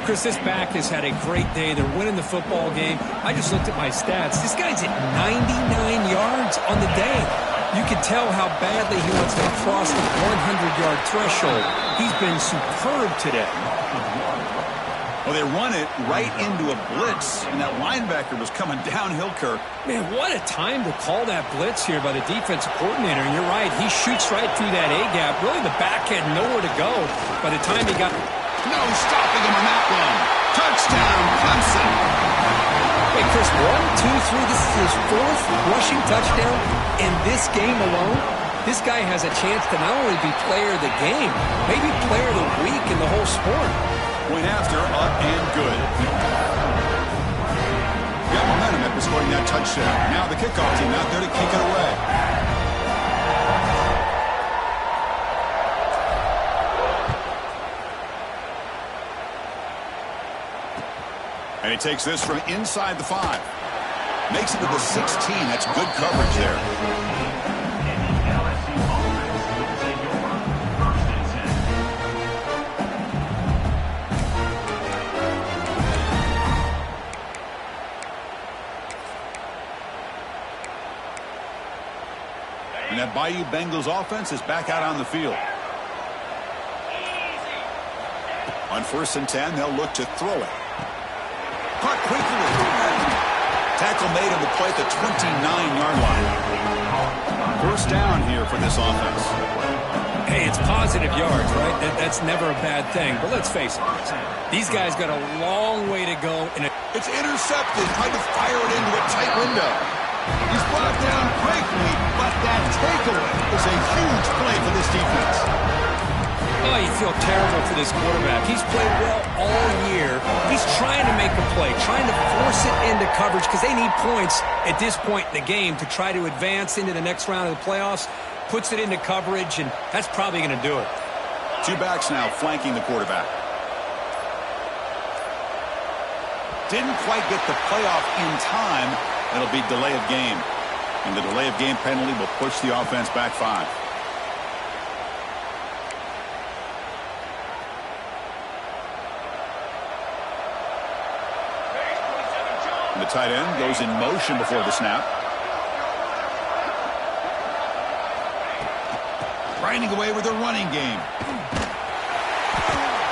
Chris, this back has had a great day. They're winning the football game. I just looked at my stats. This guy's at 99 yards on the day. You can tell how badly he wants to cross the 100-yard threshold. He's been superb today. Well, they run it right into a blitz, and that linebacker was coming downhill, Kirk. Man, what a time to call that blitz here by the defensive coordinator. And you're right, he shoots right through that A-gap. Really, the back had nowhere to go by the time he got... No stopping him on that one. Touchdown, Clemson. Hey, Chris, 1, 2, 3, this is his 4th rushing touchdown in this game alone. This guy has a chance to not only be player of the game, maybe player of the week in the whole sport. Point after, up and good. Got momentum after scoring that touchdown. Now the kickoff team out there to kick it away. And he takes this from inside the 5. Makes it to the 16. That's good coverage there. And that Bayou Bengals offense is back out on the field. On 1st and 10, they'll look to throw it. Caught quickly. Tackle made on the play at the 29-yard line. First down here for this offense. Hey, it's positive yards, right? That's never a bad thing. But let's face it, these guys got a long way to go. It's intercepted. Tried to fire it into a tight window. He's brought down quickly, but That takeaway is a huge play for this defense. Oh, you feel terrible for this quarterback. He's played well all year. He's trying to make a play, trying to force it into coverage because they need points at this point in the game to try to advance into the next round of the playoffs. Puts it into coverage, and that's probably going to do it. Two backs now flanking the quarterback. Didn't quite get the playoff in time. It'll be delay of game. And the delay of game penalty will push the offense back 5. And the tight end goes in motion before the snap. Grinding away with a running game.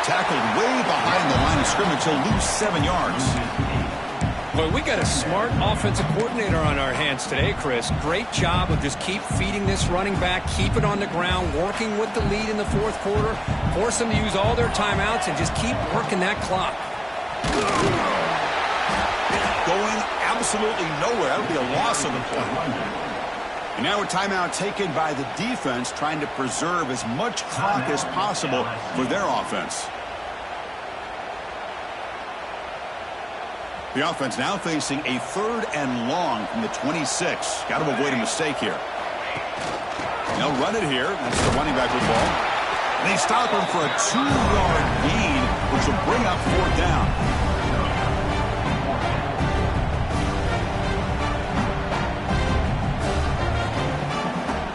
Tackled way behind the line of scrimmage. He'll lose 7 yards. Boy, we got a smart offensive coordinator on our hands today, Chris. Great job of just keep feeding this running back, keep it on the ground, working with the lead in the fourth quarter, force them to use all their timeouts, and just keep working that clock. Going absolutely nowhere. That would be a loss of the play. And now a timeout taken by the defense, trying to preserve as much clock as possible for their offense. The offense now facing a 3rd and long from the 26. Got to avoid a mistake here. They'll run it here. That's the running back with the ball. And they stop him for a 2-yard gain, which will bring up 4th down.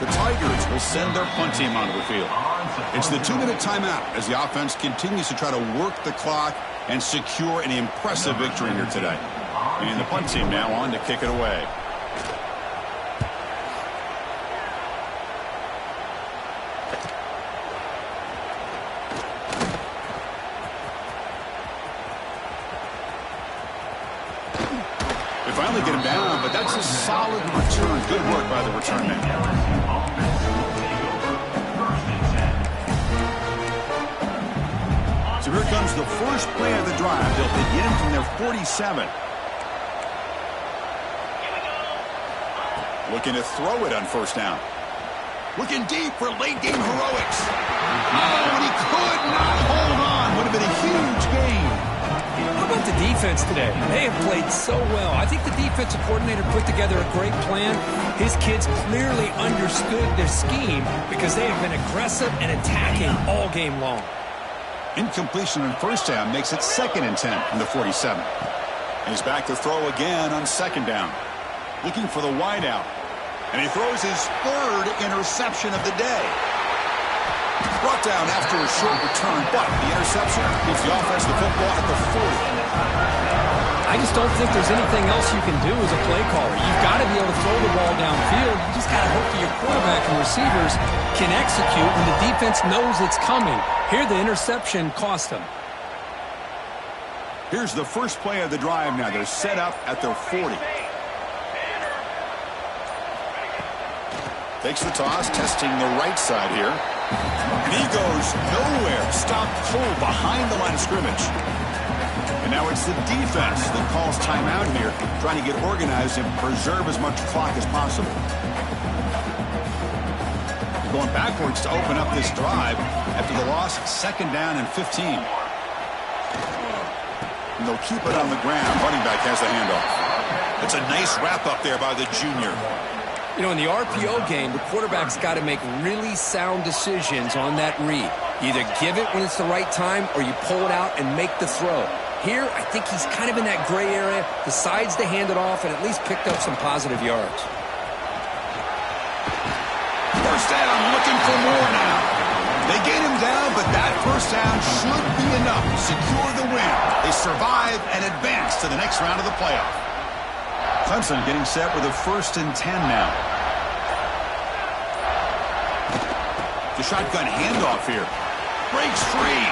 The Tigers will send their punt team onto the field. It's the 2-minute timeout as the offense continues to try to work the clock and secure an impressive victory here today. And the punt team now on to kick it away. They finally get him down, but that's a solid return. Good work by the return man. So here comes the first play of the drive. They'll begin from their 47. Looking to throw it on 1st down. Looking deep for late game heroics. Oh, and he could not hold on. Would have been a huge gain. How about the defense today? They have played so well. I think the defensive coordinator put together a great plan. His kids clearly understood their scheme because they have been aggressive and attacking all game long. Incompletion on 1st down makes it 2nd and 10 from the 47. And he's back to throw again on 2nd down. Looking for the wide out. And he throws his 3rd interception of the day. Brought down after a short return, but the interception keeps the offense the football at the 40. I just don't think there's anything else you can do as a play caller. You've got to be able to throw the ball downfield. You just got to hope that your quarterback and receivers can execute when the defense knows it's coming. Here, the interception cost them. Here's the first play of the drive now. They're set up at their 40. Takes the toss, testing the right side here. And he goes nowhere. Stopped cold behind the line of scrimmage. And now it's the defense that calls timeout here, trying to get organized and preserve as much clock as possible. Going backwards to open up this drive after the loss, 2nd down and 15. And they'll keep it on the ground. Running back has the handoff. It's a nice wrap up there by the junior. You know, in the RPO game, the quarterback's got to make really sound decisions on that read. You either give it when it's the right time or you pull it out and make the throw. Here, I think he's kind of in that gray area, decides to hand it off and at least picked up some positive yards. 1st down, looking for more now. They get him down, but that 1st down should be enough to secure the win. They survive and advance to the next round of the playoff. Clemson getting set with a 1st and 10 now. The shotgun handoff here. Breaks free.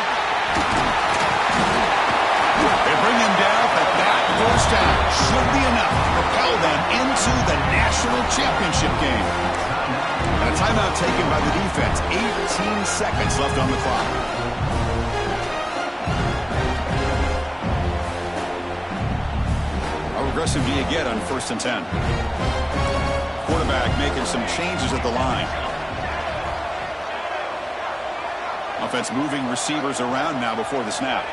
They bring him down, but that 1st down should be enough to propel them into the national championship game. And a timeout taken by the defense. 18 seconds left on the clock. How aggressive do you get on 1st and 10? Quarterback quarterback making some changes at the line. Offense moving receivers around now before the snap.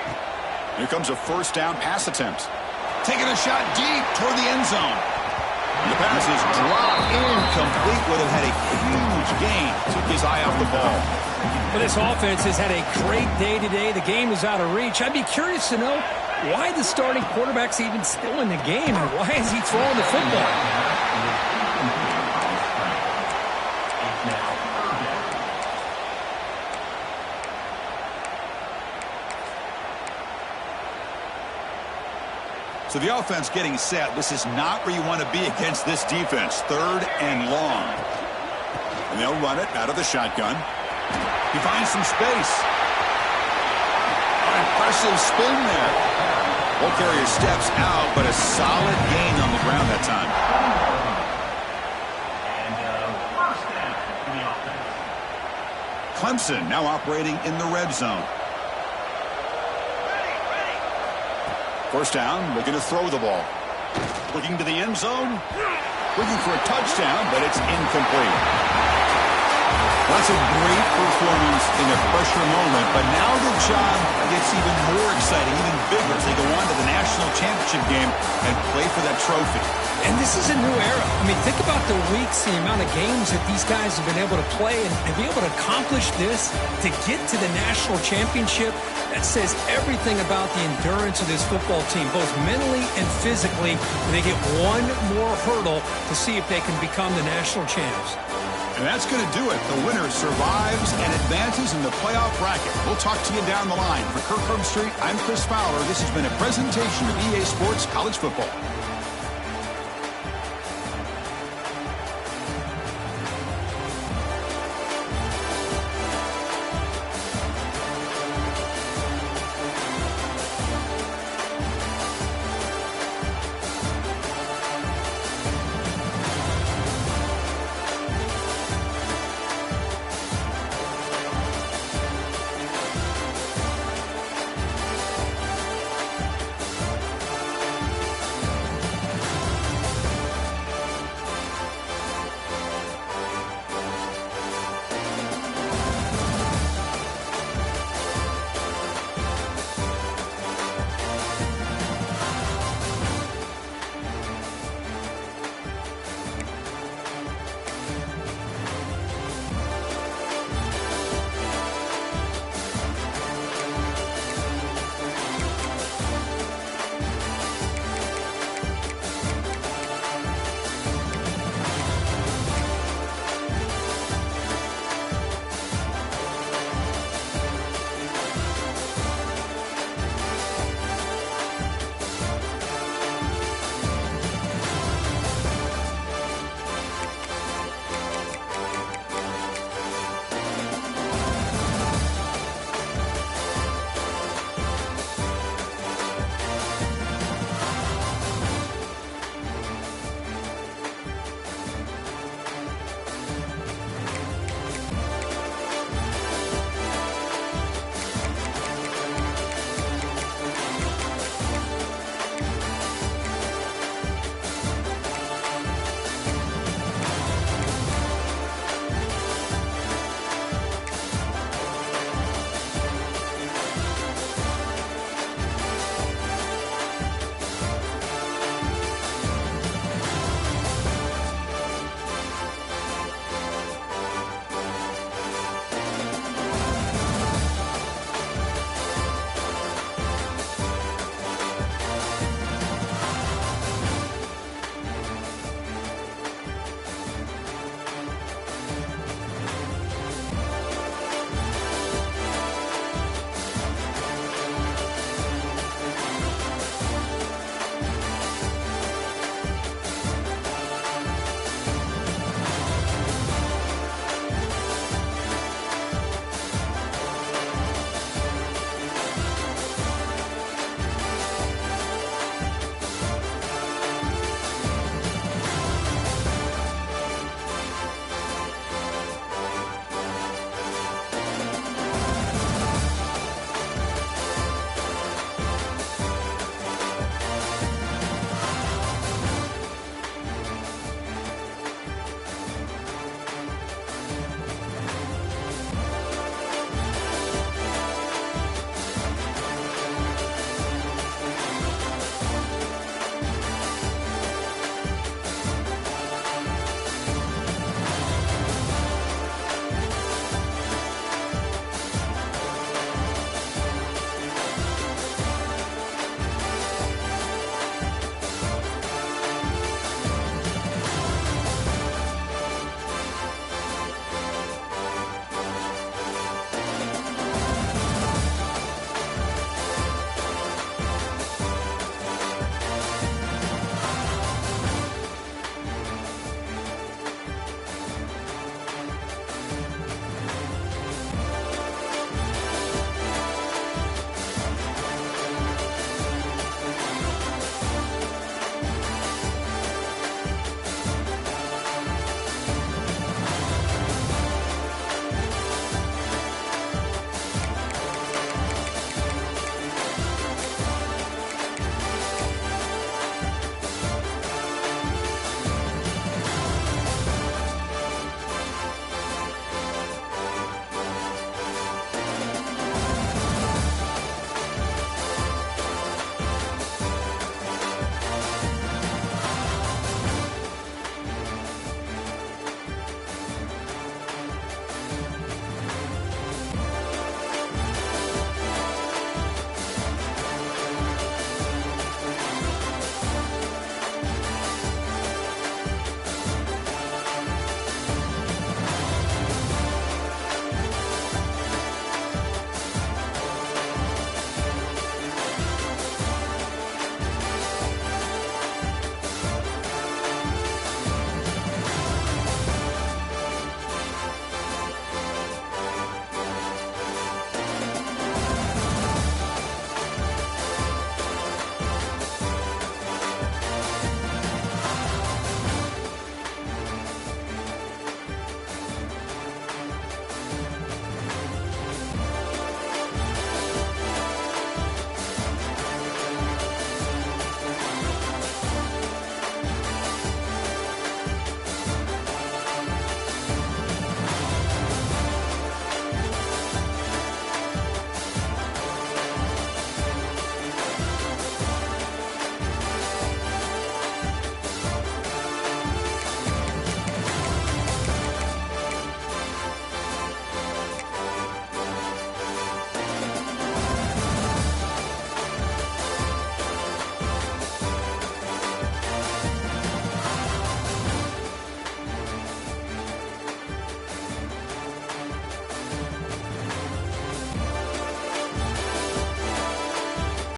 Here comes a first down pass attempt. Taking a shot deep toward the end zone. And the pass is dropped incomplete. Would have had a huge gain. Took his eye off the ball. Well, this offense has had a great day today. The game is out of reach. I'd be curious to know why the starting quarterback's even still in the game, and why is he throwing the football? So the offense getting set. This is not where you want to be against this defense. 3rd and long. And they'll run it out of the shotgun. He finds some space. Impressive spin there. Ball carrier steps out, but a solid gain on the ground that time. Clemson now operating in the red zone. First down, looking to throw the ball. Looking to the end zone. Looking for a touchdown, but it's incomplete. That's a great performance in a pressure moment, but now the job gets even more exciting, even bigger as they go on to the national championship game and play for that trophy. And this is a new era. I mean, think about the weeks, the amount of games that these guys have been able to play, and be able to accomplish this, to get to the national championship. That says everything about the endurance of this football team, both mentally and physically. They get one more hurdle to see if they can become the national champs. And that's going to do it. The winner survives and advances in the playoff bracket. We'll talk to you down the line. For Kirk Herbstreit, I'm Chris Fowler. This has been a presentation of EA Sports College Football.